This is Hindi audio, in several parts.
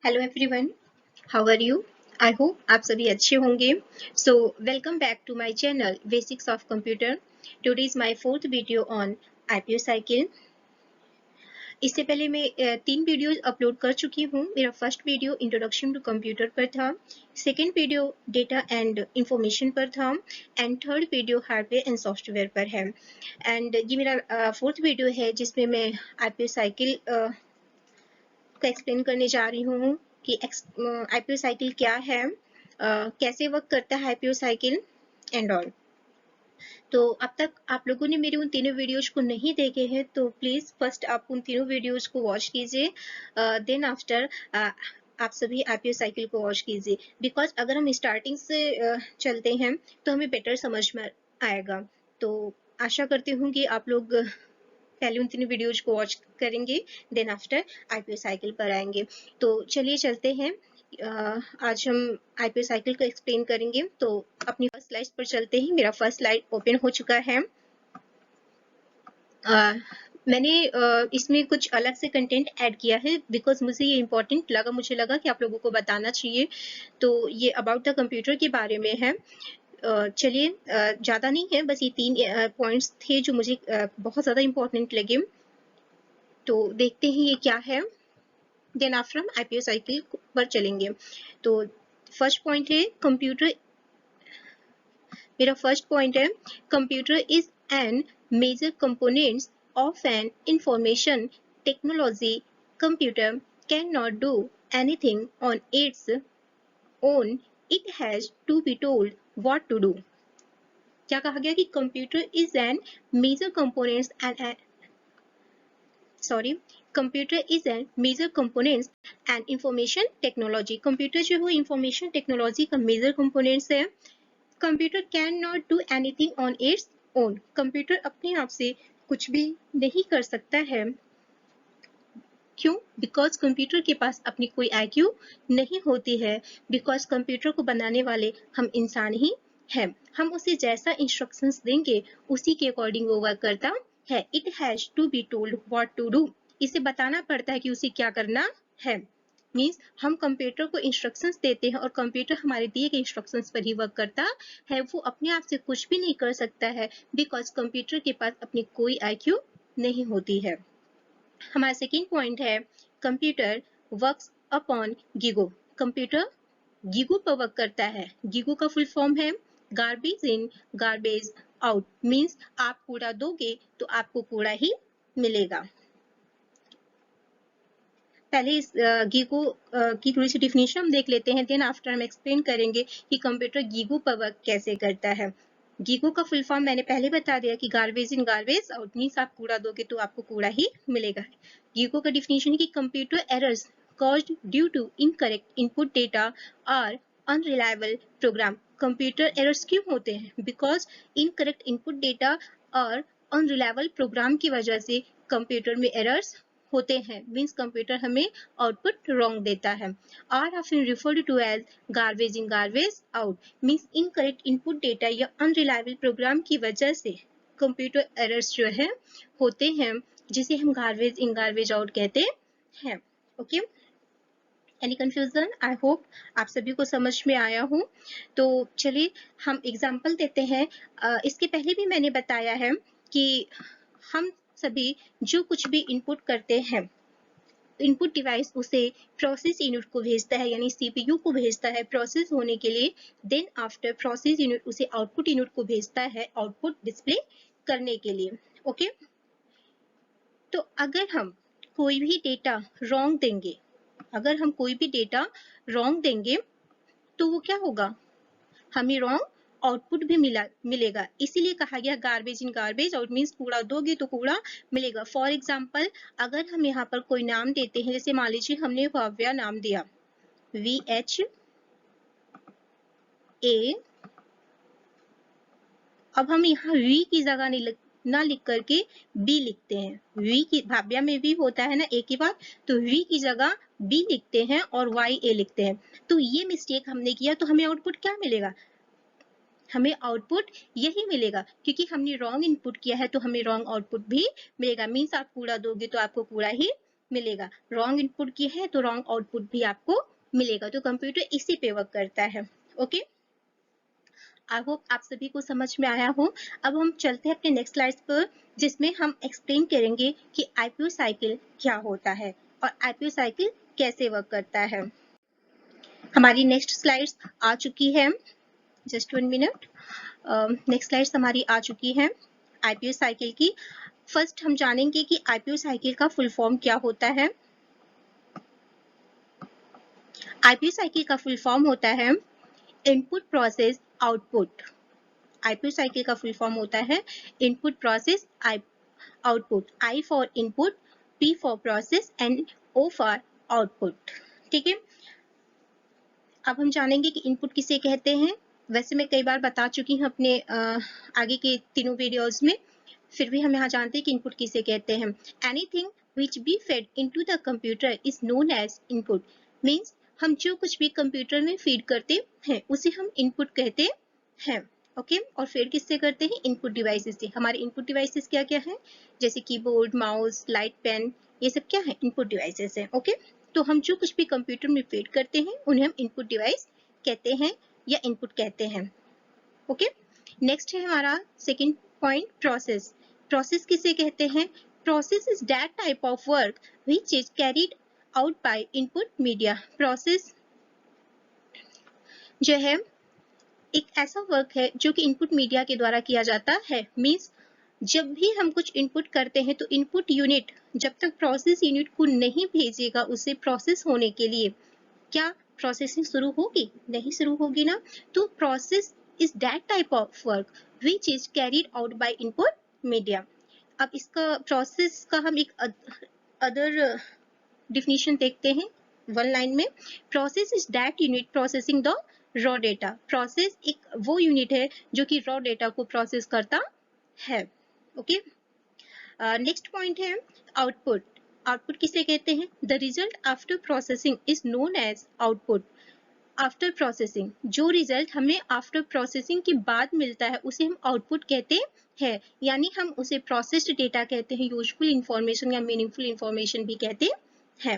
Hello everyone, how are you? I hope आप सभी अच्छे होंगे। So welcome back to my channel basics of computer. Today is my fourth video on IPO cycle. इससे पहले मैं 3 वीडियो अपलोड कर चुकी हूँ। मेरा first video introduction to computer पर था, second video data and information पर था, and third video hardware and software पर है। एंड ये मेरा फोर्थ वीडियो है जिसमें मैं आईपीओ साइकिल को एक्सप्लेन करने जा रही हूँ कि आईपीओ साइकिल क्या है, कैसे वर्क करता है आईपीओ साइकिल एंड ऑल। तो अब तक आप लोगों ने मेरे उन तीनों वीडियोज को नहीं देखे हैं तो प्लीज फर्स्ट आप उन तीनों वीडियोज को वॉच कीजिए, देन आफ्टर आप सभी आईपीओ साइकिल को वॉच कीजिए। बिकॉज अगर हम स्टार्टिंग से चलते हैं तो हमें बेटर समझ में आएगा। तो आशा करती हूँ कि आप लोग पहले उन तीनों वीडियोज को वॉच करेंगे, देन आफ्टर आईपीओ साइकिल पर आएंगे। तो चलिए चलते हैं। आज हम आईपीओ साइकिल को एक्सप्लेन करेंगे। तो अपनी फर्स्ट स्लाइड पर चलते हैं। मेरा फर्स्ट स्लाइड ओपन हो चुका है। मैंने इसमें कुछ अलग से कंटेंट ऐड किया है बिकॉज मुझे ये इम्पोर्टेंट लगा, मुझे लगा कि आप लोगों को बताना चाहिए। तो ये अबाउट द कंप्यूटर के बारे में है। चलिए, ज़्यादा नहीं है, बस ये 3 पॉइंट्स थे जो मुझे बहुत ज़्यादा इम्पोर्टेंट लगे। तो देखते हैं ये क्या है, देन आफ्टर हम आईपीओ साइकिल पर चलेंगे। तो फर्स्ट पॉइंट है कंप्यूटर। मेरा फर्स्ट पॉइंट है computer is an major components of an information technology. Computer can not do anything on its own, it has to be told what to do. क्या कहा गया कि computer is an major components and computer is an major components and information technology. Computer जो है इंफॉर्मेशन टेक्नोलॉजी का मेजर कंपोनेंट्स है। Computer can not do anything on its own. Computer अपने आप से कुछ भी नहीं कर सकता है। क्यों? बिकॉज कंप्यूटर के पास अपनी कोई आईक्यू नहीं होती है। बिकॉज कंप्यूटर को बनाने वाले हम इंसान ही हैं। हम उसे जैसा इंस्ट्रक्शंस देंगे उसी के अकॉर्डिंग वो वर्क करता है। It has to be told what to do. इसे बताना पड़ता है कि उसे क्या करना है। मीन्स हम कंप्यूटर को इंस्ट्रक्शंस देते हैं और कंप्यूटर हमारे दिए गए इंस्ट्रक्शंस पर ही वर्क करता है। वो अपने आप से कुछ भी नहीं कर सकता है बिकॉज कंप्यूटर के पास अपनी कोई आईक्यू नहीं होती है। हमारा सेकेंड पॉइंट है computer works upon GIGO. Computer GIGO पर वर्क करता है। गीगो का फुल फॉर्म है garbage in garbage out. Means आप कूड़ा दोगे तो आपको कूड़ा ही मिलेगा। पहले इस गीगो की थोड़ी सी डिफिनेशन हम देख लेते हैं, देन आफ्टर हम एक्सप्लेन करेंगे कि कंप्यूटर गीगो पर वर्क कैसे करता है। गीगो का फुल फॉर्म मैंने पहले बता दिया कि garbage in garbage out. Means आप कूड़ा दोगे तो आपको कूड़ा ही मिलेगा। गीगो का डिफिनेशन है कि computer errors caused due to incorrect input data or unreliable program। Computer errors क्यों होते हैं? बिकॉज इनकरेक्ट इनपुट डेटा और अनरिलायबल प्रोग्राम की वजह से कंप्यूटर में एरर्स होते हैं। मीन्स कंप्यूटर हमें आउटपुट रॉन्ग देता है। Are often referred to as garbage in garbage out. Means incorrect input data या अनरिलायबल प्रोग्राम की वजह से कंप्यूटर एरर्स जो है होते हैं, जिसे हम गार्बेज इन गार्बेज आउट कहते हैं। Okay, any confusion? आई होप आप सभी को समझ में आया हो। तो चलिए हम एग्जाम्पल देते हैं। इसके पहले भी मैंने बताया है कि हम सभी जो कुछ भी इनपुट करते हैं, इनपुट डिवाइस उसे प्रोसेस यूनिट को भेजता है, यानी सीपीयू को भेजता है प्रोसेस होने के लिए। देन आफ्टर प्रोसेस यूनिट उसे आउटपुट यूनिट को भेजता है आउटपुट डिस्प्ले करने के लिए। ओके, तो अगर हम कोई भी डेटा रॉन्ग देंगे, अगर हम कोई भी डेटा रॉन्ग देंगे तो वो क्या होगा? हमें रॉन्ग आउटपुट भी मिलेगा। इसीलिए कहा गया garbage in garbage out. Means कूड़ा दोगे तो कूड़ा मिलेगा। फॉर एग्जाम्पल, अगर हम यहाँ पर कोई नाम देते हैं, जैसे मान लीजिए हमने भव्या नाम दिया, VHA। अब हम यहाँ वी की जगह ना लिख करके बी लिखते हैं। वी की भाव्या में भी होता है ना एक ही बात, तो वी की जगह बी लिखते हैं और YA लिखते हैं। तो ये मिस्टेक हमने किया तो हमें आउटपुट क्या मिलेगा? हमें आउटपुट यही मिलेगा, क्योंकि हमने रॉन्ग इनपुट किया है तो हमें रॉन्ग आउटपुट भी मिलेगा। मीन्स आप कूड़ा दोगे तो आपको कूड़ा ही मिलेगा, रॉन्ग इनपुट की है तो रॉन्ग आउटपुट भी आपको मिलेगा। तो कंप्यूटर इसी पे वर्क करता है। ओके, आई होप आप सभी को समझ में आया हो। अब हम चलते हैं अपने नेक्स्ट स्लाइड्स पर, जिसमें हम एक्सप्लेन करेंगे कि आईपीओ साइकिल क्या होता है और आईपीओ साइकिल कैसे वर्क करता है। हमारी नेक्स्ट स्लाइड्स आ चुकी है, जस्ट 1 मिनट। नेक्स्ट स्लाइड्स हमारी आ चुकी है आईपीओ साइकिल की। फर्स्ट हम जानेंगे कि आईपीओ साइकिल का फुल फॉर्म क्या होता है। आईपीओ साइकिल का फुल फॉर्म होता है input process output. IPO cycle का फुल फॉर्म होता है input process output. I for input, P for process and O for output. ठीक है, अब हम जानेंगे कि इनपुट किसे कहते हैं। वैसे मैं कई बार बता चुकी हूँ अपने आगे के तीनों वीडियोस में, फिर भी हम यहाँ जानते हैं कि इनपुट किसे कहते हैं। Anything which be fed into the computer is known as input. Means हम जो कुछ भी कंप्यूटर में फीड करते हैं उसे हम इनपुट कहते हैं। ओके, और फीड किससे करते हैं? इनपुट डिवाइसेस से। हमारे इनपुट डिवाइसेस क्या क्या है? जैसे कीबोर्ड, माउस, लाइट पेन, ये सब क्या है? इनपुट डिवाइसेस है। ओके, तो हम जो कुछ भी कंप्यूटर में फीड करते हैं उन्हें हम इनपुट डिवाइस कहते हैं या इनपुट कहते हैं। ओके, नेक्स्ट है हमारा सेकंड पॉइंट, प्रोसेस। प्रोसेस किसे कहते हैं? Process is that type of work which is carried out by input media. Process जो है एक ऐसा वर्क है जो कि इनपुट मीडिया के द्वारा किया जाता है। मीन्स जब भी हम कुछ इनपुट करते हैं तो इनपुट यूनिट जब तक प्रोसेस यूनिट को नहीं भेजेगा उसे प्रोसेस होने के लिए, क्या प्रोसेसिंग शुरू होगी? नहीं शुरू होगी ना। तो process is that type of work which is carried out by input media. अब इसका प्रोसेस का हम एक अदर डिफिनीशन देखते हैं वन लाइन में। Process is that unit processing the raw data. Process एक वो यूनिट है जो कि रॉ डेटा को प्रोसेस करता है। ओके, नेक्स्ट पॉइंट है आउटपुट। आउटपुट किसे कहते हैं? The result after processing is known as output. After processing जो रिजल्ट हमें आफ्टर प्रोसेसिंग के बाद मिलता है उसे हम आउटपुट कहते हैं, यानी हम उसे प्रोसेस्ड डेटा कहते हैं, यूजफुल इंफॉर्मेशन या मीनिंगफुल इंफॉर्मेशन भी कहते हैं।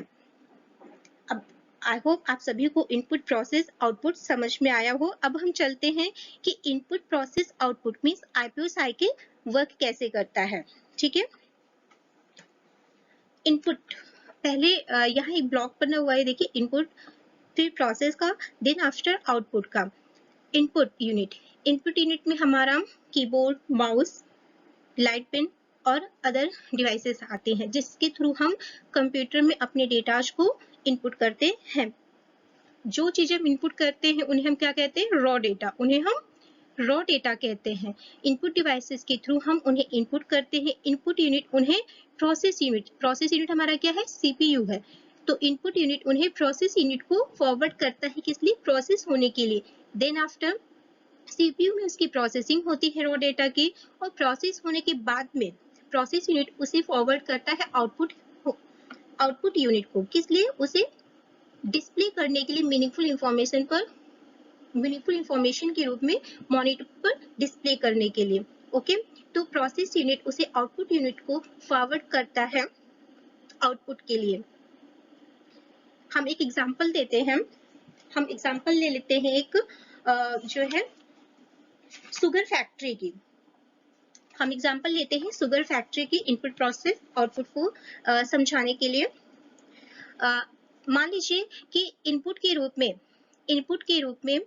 अब आई होप आप सभी को इनपुट प्रोसेस आउटपुट समझ में आया हो। अब हम चलते हैं कि input process output means IPO cycle work कैसे करता है। ठीक है, इनपुट पहले यहाँ एक ब्लॉक बना हुआ है, देखिए इनपुट, फिर प्रोसेस का, देन आफ्टर आउटपुट का। इनपुट यूनिट, इनपुट यूनिट में हमारा कीबोर्ड, माउस, लाइट पेन और अदर डिवाइसेस आते हैं जिसके थ्रू हम कंप्यूटर में अपने डेटाज को इनपुट करते हैं। जो चीजें हम इनपुट करते हैं उन्हें हम क्या कहते हैं? Raw data. उन्हें हम रॉ डेटा कहते हैं। इनपुट डिवाइसेस के थ्रू हम उन्हें इनपुट करते हैं। इनपुट यूनिट उन्हें प्रोसेस यूनिट, प्रोसेस यूनिट हमारा क्या है? सीपीयू है। तो इनपुट यूनिट उन्हें प्रोसेस यूनिट को फॉरवर्ड करता है, किस लिए? प्रोसेस होने के लिए। देन आफ्टर सीपीयू में उसकी प्रोसेसिंग होती है रॉ डेटा की, और प्रोसेस होने के बाद में प्रोसेस यूनिट उसे फॉरवर्ड करता है आउटपुट यूनिट को, किस लिए? उसे डिस्प्ले करने के लिए, मीनिंगफुल इंफॉर्मेशन के रूप में मॉनिटर पर डिस्प्ले करने के लिए। ओके, तो प्रोसेस यूनिट उसे आउटपुट यूनिट को फॉरवर्ड करता है आउटपुट के लिए। हम एक एग्जांपल देते हैं, हम एग्जांपल ले लेते हैं एक जो है शुगर फैक्ट्री की। हम एग्जांपल लेते हैं शुगर फैक्ट्री की इनपुट प्रोसेस आउटपुट को समझाने के लिए। मान लीजिए कि इनपुट के रूप में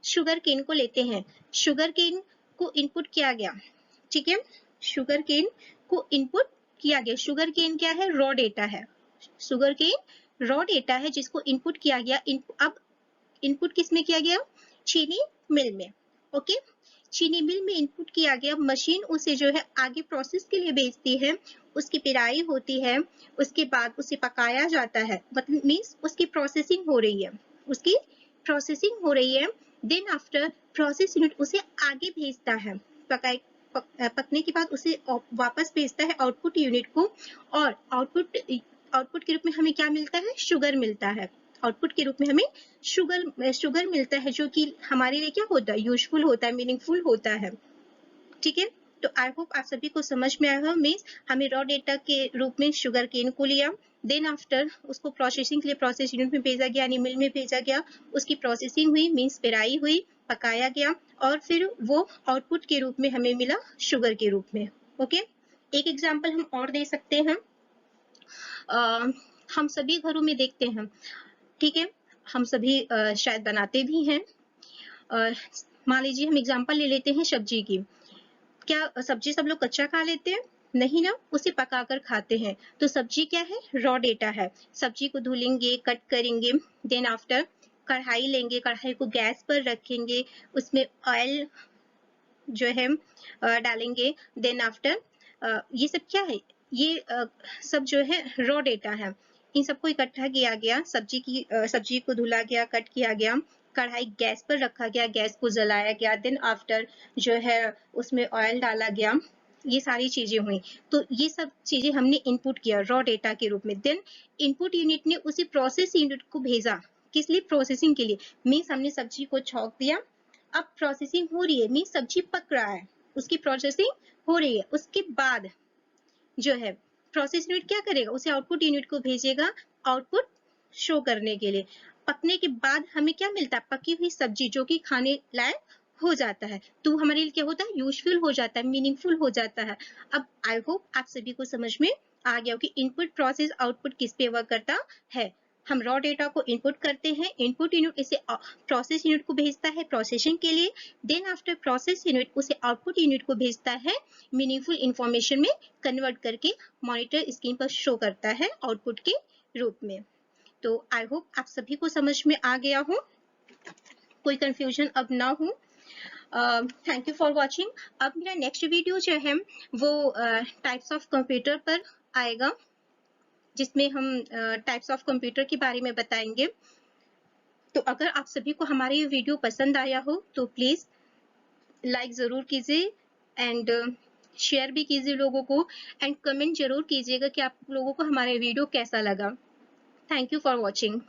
शुगर केन को लेते हैं। शुगर केन को इनपुट किया गया, ठीक है, शुगर केन को इनपुट किया गया। शुगर केन क्या है? रॉ डेटा है। शुगर केन रॉ डेटा है जिसको इनपुट किया गया। अब इनपुट किस में किया गया? चीनी मिल में। ओके, चीनी मिल में इनपुट किया गया। मशीन उसे जो है आगे प्रोसेस के लिए भेजती है, उसकी पिराई होती है, उसके बाद उसे पकाया जाता है, मतलब मीन्स उसकी प्रोसेसिंग हो रही है, उसकी प्रोसेसिंग हो रही है। देन आफ्टर प्रोसेस यूनिट उसे आगे भेजता है, पकने के बाद उसे वापस भेजता है आउटपुट यूनिट को, और आउटपुट के रूप में हमें क्या मिलता है? शुगर मिलता है। आउटपुट के रूप में हमें शुगर मिलता है, जो कि हमारे लिए क्या होता है? यूजफुल होता है, मीनिंगफुल होता है। ठीक है, तो आई होप आप सभी को समझ में आया होगा। मीन्स हमें रॉ डेटा के रूप में शुगर केन को लिया, देन आफ्टर उसको प्रोसेसिंग के लिए प्रोसेस यूनिट में भेजा गया, यानी मिल में भेजा गया, उसकी प्रोसेसिंग हुई, मीन्स पेराई हुई, पकाया गया, और फिर वो आउटपुट के रूप में हमें मिला शुगर के रूप में। ओके, एक एग्जाम्पल हम और दे सकते हैं। हम सभी घरों में देखते हैं, ठीक है, हम सभी शायद बनाते भी हैं। मान लीजिए हम एग्जाम्पल ले लेते हैं सब्जी की। क्या सब्जी सब लोग कच्चा खा लेते हैं? नहीं ना, उसे पकाकर खाते हैं। तो सब्जी क्या है? रॉ डेटा है। सब्जी को धुलेंगे, कट करेंगे, देन आफ्टर कढ़ाई लेंगे, कढ़ाई को गैस पर रखेंगे, उसमें ऑयल जो है डालेंगे, देन आफ्टर ये सब क्या है? ये सब जो है रॉ डेटा है। इन सबको इकट्ठा किया गया, सब्जी को धुला गया, कट किया गया, कढ़ाई गैस पर रखा गया, गैस को जलाया गया, देन आफ्टर जो है उसमें ऑयल डाला गया, ये सारी चीजें हुई। तो ये सब चीजें हमने इनपुट किया रॉ डेटा के रूप में। देन इनपुट यूनिट ने उसी प्रोसेस यूनिट को भेजा, किस लिए? प्रोसेसिंग के लिए। मीन्स हमने सब्जी को छौंक दिया, अब प्रोसेसिंग हो रही है, मीन्स सब्जी पक रहा है, उसकी प्रोसेसिंग हो रही है। उसके बाद जो है प्रोसेस यूनिट क्या करेगा? उसे आउटपुट यूनिट को भेजेगा आउटपुट शो करने के लिए। पकने के बाद हमें क्या मिलता है? पकी हुई सब्जी, जो कि खाने लायक हो जाता है। तो हमारे लिए क्या होता है? यूजफुल हो जाता है, मीनिंगफुल हो जाता है। अब आई होप आप सभी को समझ में आ गया हो कि इनपुट प्रोसेस आउटपुट किस पे वर्क करता है। हम रॉ डेटा को इनपुट करते हैं, इनपुट यूनिट इसे प्रोसेस यूनिट को भेजता है प्रोसेसिंग के लिए, देन आफ्टर प्रोसेस यूनिट उसे आउटपुट यूनिट को भेजता है मीनिंगफुल इंफॉर्मेशन में कन्वर्ट करके, मॉनिटर स्क्रीन पर शो करता है आउटपुट के रूप में। तो आई होप आप सभी को समझ में आ गया हो, कोई कंफ्यूजन अब ना हो। Thank you for watching. अब मेरा नेक्स्ट वीडियो जो है वो टाइप्स ऑफ कंप्यूटर पर आएगा, जिसमें हम टाइप्स ऑफ कंप्यूटर के बारे में बताएंगे। तो अगर आप सभी को हमारा ये वीडियो पसंद आया हो तो प्लीज लाइक जरूर कीजिए एंड शेयर भी कीजिए लोगों को, एंड कमेंट जरूर कीजिएगा कि आप लोगों को हमारा वीडियो कैसा लगा। Thank you for watching.